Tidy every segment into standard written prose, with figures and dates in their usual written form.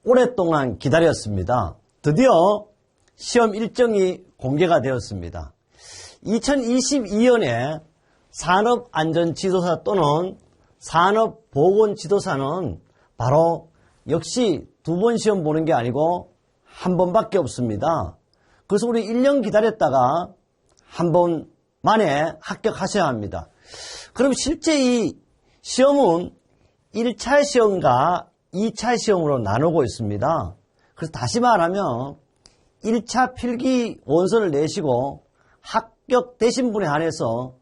오랫동안 기다렸습니다. 드디어 시험 일정이 공개가 되었습니다. 2022년에 산업안전지도사 또는 산업보건지도사는 바로 역시 2번 시험 보는 게 아니고 한 번밖에 없습니다. 그래서 우리 1년 기다렸다가 한 번 만에 합격하셔야 합니다. 그럼 실제 이 시험은 1차 시험과 2차 시험으로 나누고 있습니다. 그래서 다시 말하면 1차 필기 원서를 내시고 합격되신 분에 한해서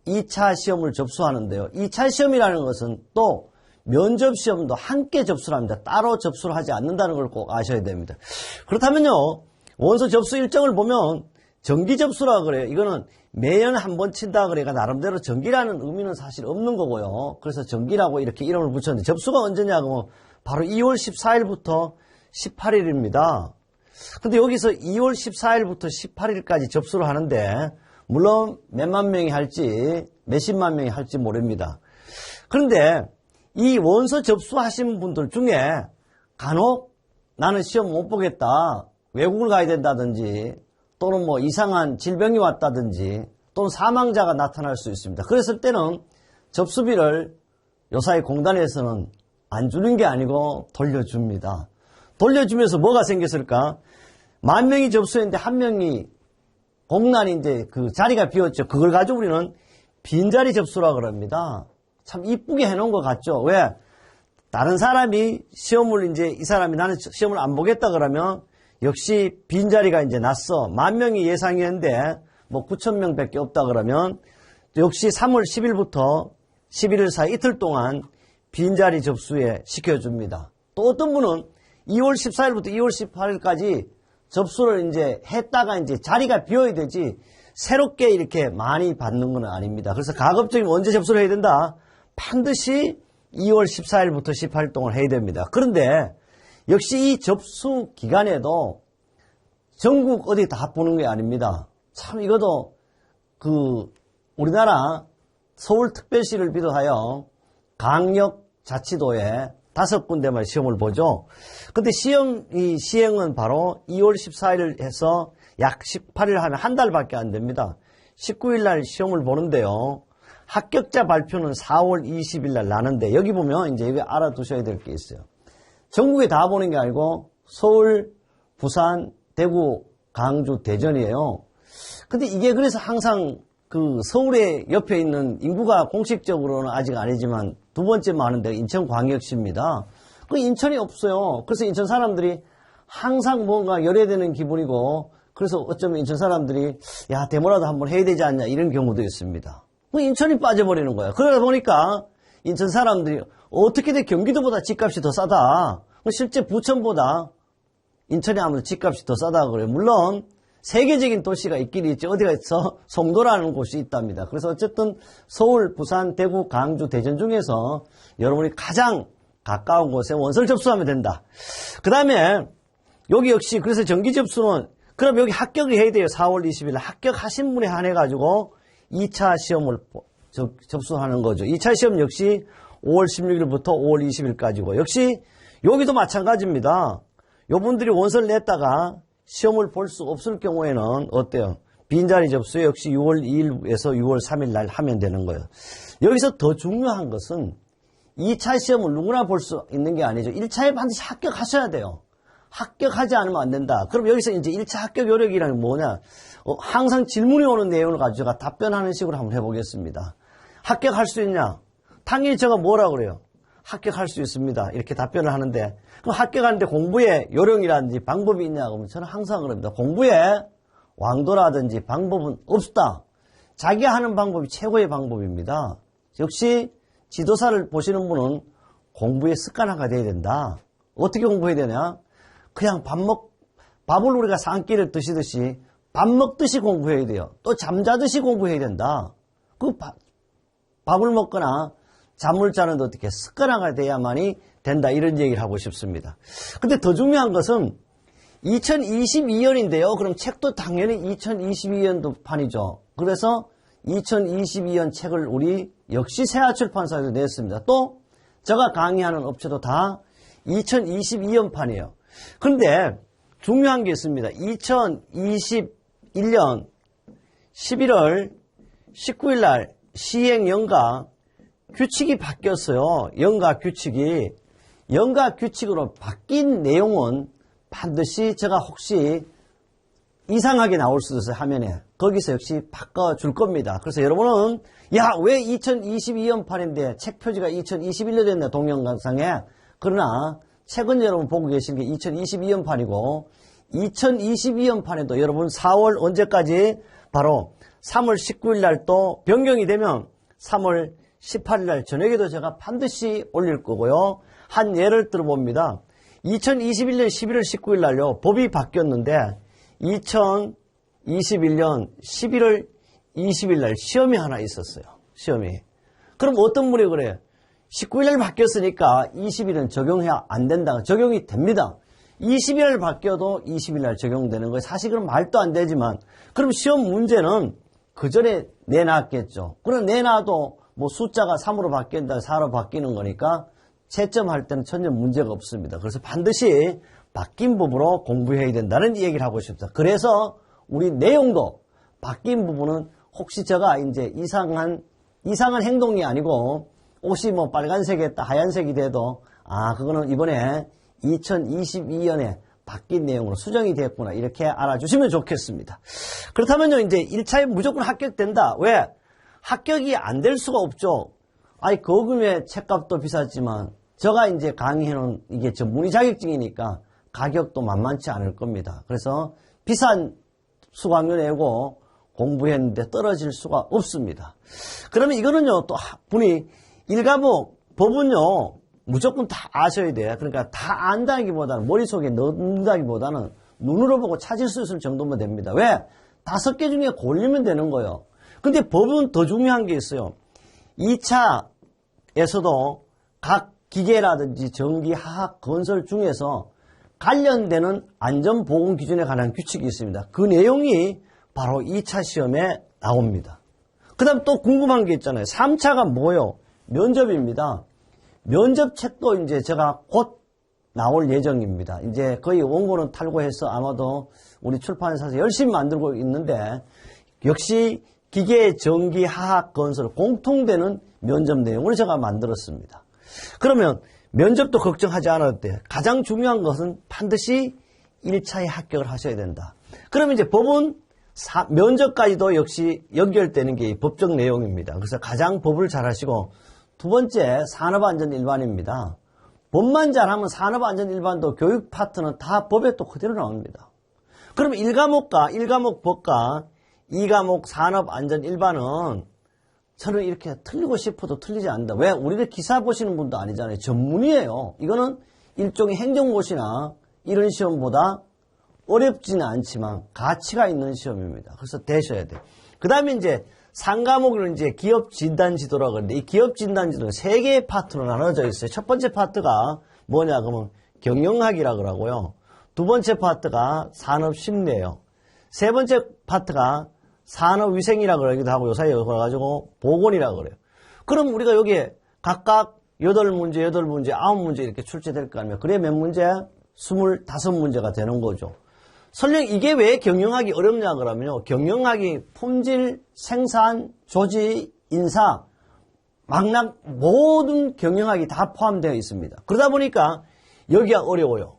2차 시험을 접수하는데요. 2차 시험이라는 것은 또 면접 시험도 함께 접수를 합니다. 따로 접수를 하지 않는다는 걸 꼭 아셔야 됩니다. 그렇다면요, 원서 접수 일정을 보면 정기 접수라 그래요. 이거는 매년 한 번 친다 그래가 나름대로 정기라는 의미는 사실 없는 거고요. 그래서 정기라고 이렇게 이름을 붙였는데 접수가 언제냐고 바로 2월 14일부터 18일입니다. 근데 여기서 2월 14일부터 18일까지 접수를 하는데 물론 몇만 명이 할지 몇십만 명이 할지 모릅니다. 그런데 이 원서 접수하신 분들 중에 간혹 나는 시험 못 보겠다, 외국을 가야 된다든지 또는 뭐 이상한 질병이 왔다든지 또는 사망자가 나타날 수 있습니다. 그랬을 때는 접수비를 요사이 공단에서는 안 주는 게 아니고 돌려줍니다. 돌려주면서 뭐가 생겼을까? 10,000명이 접수했는데 1명이 공란이 이제 그 자리가 비었죠. 그걸 가지고 우리는 빈자리 접수라 그럽니다. 참 이쁘게 해놓은 것 같죠. 왜? 다른 사람이 시험을 이제 이 사람이 나는 시험을 안 보겠다 그러면 역시 빈자리가 이제 났어. 10,000명이 예상이었는데 뭐 9,000명 밖에 없다 그러면 역시 3월 10일부터 11일 사이 이틀 동안 빈자리 접수에 시켜줍니다. 또 어떤 분은 2월 14일부터 2월 18일까지 접수를 이제 했다가 이제 자리가 비어야 되지 새롭게 이렇게 많이 받는 건 아닙니다. 그래서 가급적이면 언제 접수를 해야 된다? 반드시 2월 14일부터 18일 동안 해야 됩니다. 그런데 역시 이 접수 기간에도 전국 어디 다 보는 게 아닙니다. 참 이것도 우리나라 서울특별시를 비롯하여 강력자치도에 5군데만 시험을 보죠. 근데 이 시행은 바로 2월 14일 해서 약 18일 하면 한 달밖에 안 됩니다. 19일 날 시험을 보는데요. 합격자 발표는 4월 20일 날 나는데 여기 보면 이제 이거 알아두셔야 될 게 있어요. 전국에 다 보는 게 아니고 서울, 부산, 대구, 강주, 대전이에요. 근데 이게 그래서 항상 그 서울에 옆에 있는 인구가 공식적으로는 아직 아니지만 두 번째 많은 데가 인천광역시입니다. 그 인천이 없어요. 그래서 인천 사람들이 항상 뭔가 열애되는 기분이고 그래서 어쩌면 인천 사람들이 야 데모라도 한번 해야 되지 않냐 이런 경우도 있습니다. 그 인천이 빠져버리는 거예요. 그러다 보니까 인천 사람들이 어떻게든 경기도보다 집값이 더 싸다. 실제 부천보다 인천이 아무래도 집값이 더 싸다 그래요. 물론 세계적인 도시가 있긴 있지 어디가서 송도라는 곳이 있답니다. 그래서 어쨌든 서울, 부산, 대구, 강주, 대전 중에서 여러분이 가장 가까운 곳에 원서를 접수하면 된다. 그 다음에 여기 역시 그래서 정기 접수는 그럼 여기 합격을 해야 돼요. 4월 20일 합격하신 분에 한해 가지고 2차 시험을 접수하는 거죠. 2차 시험 역시 5월 16일부터 5월 20일까지고 역시 여기도 마찬가지입니다. 요분들이 원서를 냈다가 시험을 볼 수 없을 경우에는 어때요? 빈자리 접수 역시 6월 2일에서 6월 3일 날 하면 되는 거예요. 여기서 더 중요한 것은 2차 시험을 누구나 볼 수 있는 게 아니죠. 1차에 반드시 합격하셔야 돼요. 합격하지 않으면 안 된다. 그럼 여기서 이제 1차 합격 요령이라는 게 뭐냐? 항상 질문이 오는 내용을 가지고 답변하는 식으로 한번 해보겠습니다. 합격할 수 있냐? 당연히 제가 뭐라고 그래요? 합격할 수 있습니다. 이렇게 답변을 하는데 그럼 합격하는데 공부에 요령이라든지 방법이 있냐? 그러면 저는 항상 그럽니다. 공부에 왕도라든지 방법은 없다. 자기가 하는 방법이 최고의 방법입니다. 역시 지도사를 보시는 분은 공부의 습관화가 돼야 된다. 어떻게 공부해야 되냐? 그냥 밥을 우리가 한 끼를 드시듯이 밥 먹듯이 공부해야 돼요. 또 잠자듯이 공부해야 된다. 밥을 먹거나 잠을 자는데 어떻게 습관화가 돼야만이 된다. 이런 얘기를 하고 싶습니다. 근데 더 중요한 것은 2022년인데요. 그럼 책도 당연히 2022년도 판이죠. 그래서 2022년 책을 우리 역시 세아출판사에서 냈습니다. 또 제가 강의하는 업체도 다 2022년판이에요. 그런데 중요한 게 있습니다. 2021년 11월 19일 날 시행 연가 규칙이 바뀌었어요. 연가 규칙이. 연가 규칙으로 바뀐 내용은 반드시 제가 혹시 이상하게 나올 수도 있어요. 화면에. 거기서 역시 바꿔줄 겁니다. 그래서 여러분은 야, 왜 2022년판인데 책 표지가 2021년 됐네, 동영상에. 그러나 최근 여러분 보고 계신 게 2022년판이고 2022년판에도 여러분 4월 언제까지? 바로 3월 19일 날 또 변경이 되면 3월 18일 날 저녁에도 제가 반드시 올릴 거고요. 한 예를 들어봅니다. 2021년 11월 19일 날요. 법이 바뀌었는데 2021년 11월 20일 날 시험이 하나 있었어요. 시험이. 그럼 어떤 분이 그래요? 19일 날 바뀌었으니까 20일은 적용해야 안 된다. 적용이 됩니다. 20일 날 바뀌어도 20일 날 적용되는 거예요. 사실 그럼 말도 안 되지만 그럼 시험 문제는 그 전에 내놨겠죠. 그럼 내놔도 뭐 숫자가 3으로 바뀐다, 4로 바뀌는 거니까 채점할 때는 전혀 문제가 없습니다. 그래서 반드시 바뀐 부분으로 공부해야 된다는 얘기를 하고 싶습니다. 그래서 우리 내용도 바뀐 부분은 혹시 제가 이제 이상한 행동이 아니고 옷이 뭐 빨간색이 했다, 하얀색이 돼도 그거는 이번에 2022년에 바뀐 내용으로 수정이 됐구나 이렇게 알아주시면 좋겠습니다. 그렇다면요 이제 1차에 무조건 합격된다. 왜? 합격이 안 될 수가 없죠. 거금의 책값도 비쌌지만 제가 이제 강의해놓은 이게 전문의 자격증이니까 가격도 만만치 않을 겁니다. 그래서 비싼 수강료 내고 공부했는데 떨어질 수가 없습니다. 그러면 이거는요 또 분이 1과목 법은요 무조건 다 아셔야 돼요. 그러니까 다 안다기보다는 머릿속에 넣는다기보다는 눈으로 보고 찾을 수 있을 정도면 됩니다. 왜? 5개 중에 고르면 되는 거예요. 근데 법은 더 중요한 게 있어요. 2차에서도 각 기계라든지 전기, 화학, 건설 중에서 관련되는 안전보건 기준에 관한 규칙이 있습니다. 그 내용이 바로 2차 시험에 나옵니다. 그 다음 또 궁금한 게 있잖아요. 3차가 뭐예요? 면접입니다. 면접책도 이제 제가 곧 나올 예정입니다. 이제 거의 원고는 탈고해서 아마도 우리 출판사에서 열심히 만들고 있는데 역시 기계, 전기, 화학, 건설 공통되는 면접 내용을 제가 만들었습니다. 그러면 면접도 걱정하지 않아도 돼요. 가장 중요한 것은 반드시 1차에 합격을 하셔야 된다. 그러면 이제 법은 면접까지도 역시 연결되는 게 법적 내용입니다. 그래서 가장 법을 잘 하시고 두 번째 산업안전일반입니다. 법만 잘하면 산업안전일반도 교육 파트는 다 법에 또 그대로 나옵니다. 그럼 1과목 법과 2과목 산업안전일반은 저는 이렇게 틀리고 싶어도 틀리지 않는다. 왜? 우리가 기사 보시는 분도 아니잖아요. 전문이에요. 이거는 일종의 행정고시나 이런 시험보다 어렵지는 않지만 가치가 있는 시험입니다. 그래서 되셔야 돼요. 그 다음에 이제 3과목은 이제 기업 진단 지도라고 하는데 이 기업 진단 지도는 3개의 파트로 나눠져 있어요. 첫 번째 파트가 뭐냐 그러면 경영학이라고 그러고요. 두 번째 파트가 산업심리예요. 세 번째 파트가 산업위생이라고 그러기도 하고 요사이에 그래가지고 보건이라고 그래요. 그럼 우리가 여기에 각각 8문제, 9문제 이렇게 출제될 거 아니에요. 그래 몇 문제? 25문제가 되는 거죠. 설령 이게 왜 경영학이 어렵냐 그러면요. 경영학이 품질, 생산, 조직, 인사, 망락 모든 경영학이 다 포함되어 있습니다. 그러다 보니까 여기가 어려워요.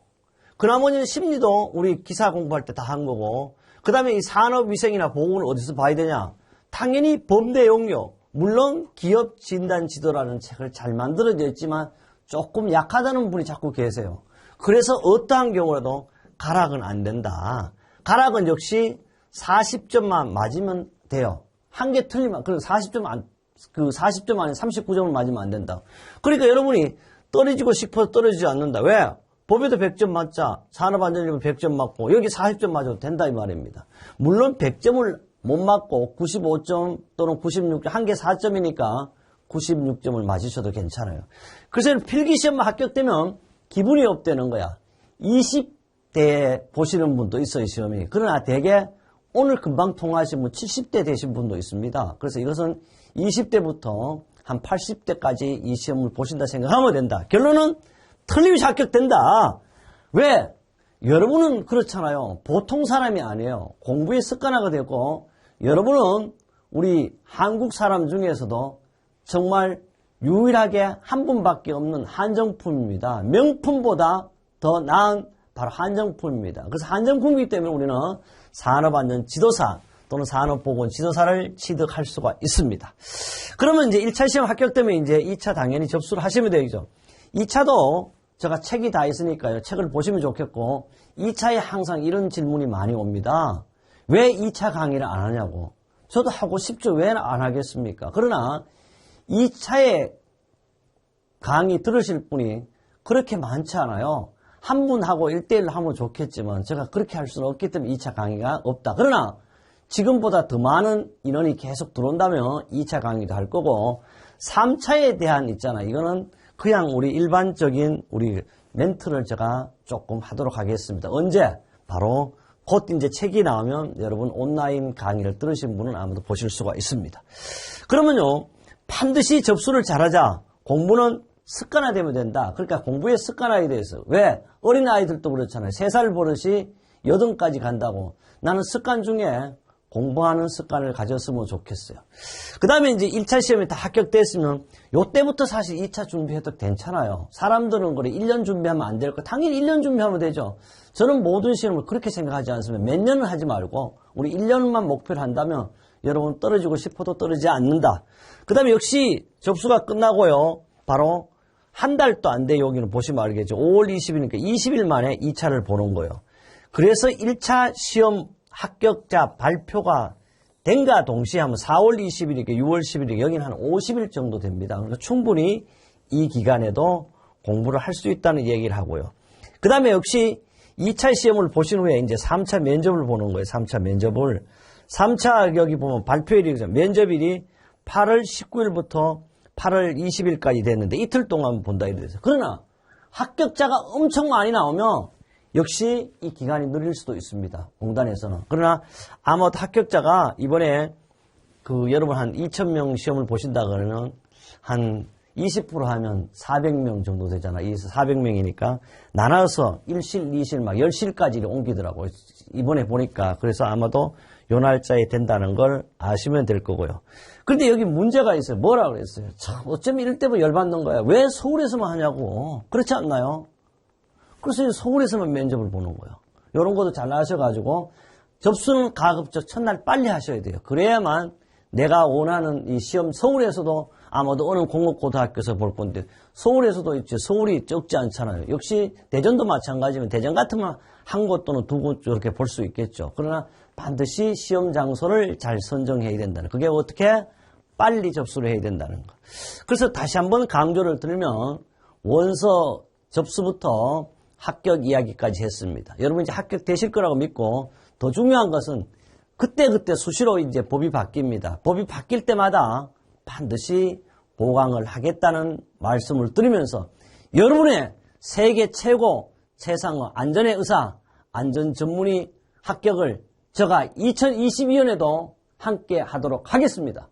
그 나머지는 심리도 우리 기사 공부할 때 다 한 거고 그 다음에 이 산업위생이나 보건을 어디서 봐야 되냐? 당연히 법 내용요. 물론 기업 진단 지도라는 책을 잘 만들어져 있지만 조금 약하다는 분이 자꾸 계세요. 그래서 어떠한 경우라도 가락은 안 된다. 가락은 역시 40점만 맞으면 돼요. 한 개 틀리면, 그 40점 안에 39점을 맞으면 안 된다. 그러니까 여러분이 떨어지고 싶어서 떨어지지 않는다. 왜? 법에도 100점 맞자. 산업안전일반 100점 맞고, 여기 40점 맞아도 된다, 이 말입니다. 물론 100점을 못 맞고 95점 또는 96점, 한 개 4점이니까 96점을 맞으셔도 괜찮아요. 그래서 필기시험만 합격되면 기분이 업되는 거야. 20대 보시는 분도 있어요, 시험이. 그러나 대개 오늘 금방 통화하신 분 70대 되신 분도 있습니다. 그래서 이것은 20대부터 한 80대까지 이 시험을 보신다 생각하면 된다. 결론은 틀림없이 합격된다. 왜? 여러분은 그렇잖아요. 보통 사람이 아니에요. 공부에 습관화가 되고 여러분은 우리 한국 사람 중에서도 정말 유일하게 한 분밖에 없는 한정품입니다. 명품보다 더 나은 바로 한정품입니다. 그래서 한정품이기 때문에 우리는 산업안전 지도사 또는 산업보건 지도사를 취득할 수가 있습니다. 그러면 이제 1차 시험 합격되면 이제 2차 당연히 접수를 하시면 되죠. 2차도 제가 책이 다 있으니까요. 책을 보시면 좋겠고 2차에 항상 이런 질문이 많이 옵니다. 왜 2차 강의를 안 하냐고. 저도 하고 싶죠. 왜 안 하겠습니까? 그러나 2차에 강의 들으실 분이 그렇게 많지 않아요. 한 분하고 1대1로 하면 좋겠지만 제가 그렇게 할 수는 없기 때문에 2차 강의가 없다. 그러나 지금보다 더 많은 인원이 계속 들어온다면 2차 강의도 할 거고 3차에 대한 있잖아요. 이거는 그냥 우리 일반적인 우리 멘트를 제가 조금 하도록 하겠습니다. 언제? 바로 곧 이제 책이 나오면 여러분 온라인 강의를 들으신 분은 아무도 보실 수가 있습니다. 그러면요. 반드시 접수를 잘하자. 공부는 습관화되면 된다. 그러니까 공부에 습관화에 대해서. 왜? 어린아이들도 그렇잖아요. 3살 버릇이 8까지 간다고. 나는 습관 중에 공부하는 습관을 가졌으면 좋겠어요. 그 다음에 이제 1차 시험에 다 합격됐으면 요때부터 사실 2차 준비해도 괜찮아요. 사람들은 그래 1년 준비하면 안 될 거. 당연히 1년 준비하면 되죠. 저는 모든 시험을 그렇게 생각하지 않습니다. 몇 년은 하지 말고 우리 1년만 목표를 한다면 여러분 떨어지고 싶어도 떨어지지 않는다. 그 다음에 역시 접수가 끝나고요. 바로 한 달도 안 돼 여기는 보시면 알겠죠. 5월 20일이니까 20일 만에 2차를 보는 거예요. 그래서 1차 시험 합격자 발표가 된가 동시에 하면 4월 20일이니까 6월 10일이니까 여기는 한 50일 정도 됩니다. 그러니까 충분히 이 기간에도 공부를 할 수 있다는 얘기를 하고요. 그 다음에 역시 2차 시험을 보신 후에 이제 3차 면접을 보는 거예요. 3차 면접을. 3차 여기 보면 발표일이 면접일이 8월 19일부터 8월 20일까지 됐는데 이틀 동안 본다 이래서. 그러나 합격자가 엄청 많이 나오면 역시 이 기간이 느릴 수도 있습니다. 공단에서는. 그러나 아마도 합격자가 이번에 여러분 한 2,000명 시험을 보신다 그러면 한 20% 하면 400명 정도 되잖아요. 400명이니까 나눠서 1실, 2실 막 10실까지 옮기더라고요. 이번에 보니까. 그래서 아마도 요 날짜에 된다는 걸 아시면 될 거고요. 그런데 여기 문제가 있어요. 뭐라 그랬어요? 참, 어쩌면 이럴 때면 열받는 거야. 왜 서울에서만 하냐고. 그렇지 않나요? 그래서 서울에서만 면접을 보는 거예요. 이런 것도 잘 아셔가지고 접수는 가급적 첫날 빨리 하셔야 돼요. 그래야만 내가 원하는 이 시험 서울에서도 아마도 어느 공업고등학교에서 볼 건데 서울에서도 있지. 서울이 적지 않잖아요. 역시 대전도 마찬가지면 대전 같으면 한 곳 또는 두 곳 이렇게 볼 수 있겠죠. 그러나 반드시 시험 장소를 잘 선정해야 된다는. 그게 어떻게? 빨리 접수를 해야 된다는 거. 그래서 다시 한번 강조를 드리면 원서 접수부터 합격 이야기까지 했습니다. 여러분 이제 합격되실 거라고 믿고 더 중요한 것은 그때그때 수시로 이제 법이 바뀝니다. 법이 바뀔 때마다 반드시 보강을 하겠다는 말씀을 드리면서 여러분의 세계 최고 최상의 안전의 의사, 안전 전문의 합격을 제가 2022년에도 함께 하도록 하겠습니다.